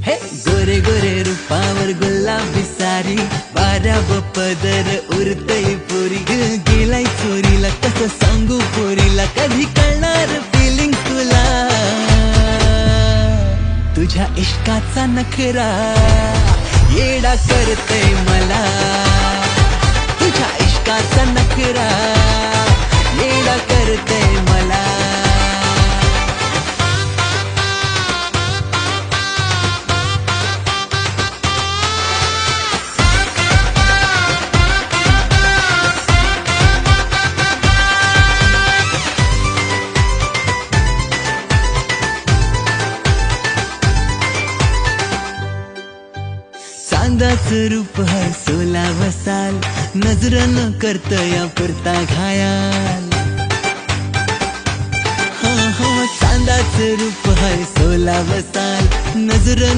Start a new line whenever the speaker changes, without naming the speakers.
हे गोरे गोरे रूपावर गुलाबी सारी, बाराव पदर उरतई पुरी, गेलाय चोरीला कसं सांगू पोरीला, कधी कळणार फिलिंग तुला, तुझ्या इश्काचा नखरा येडा करतय मला, तुझ्या इश्काचा नखरा येडा करतय मला. चांदाचं रूप है 16 साल, नजर न करतया पुरता घायाल. चांदाचं रूप है 16 साल, नजर न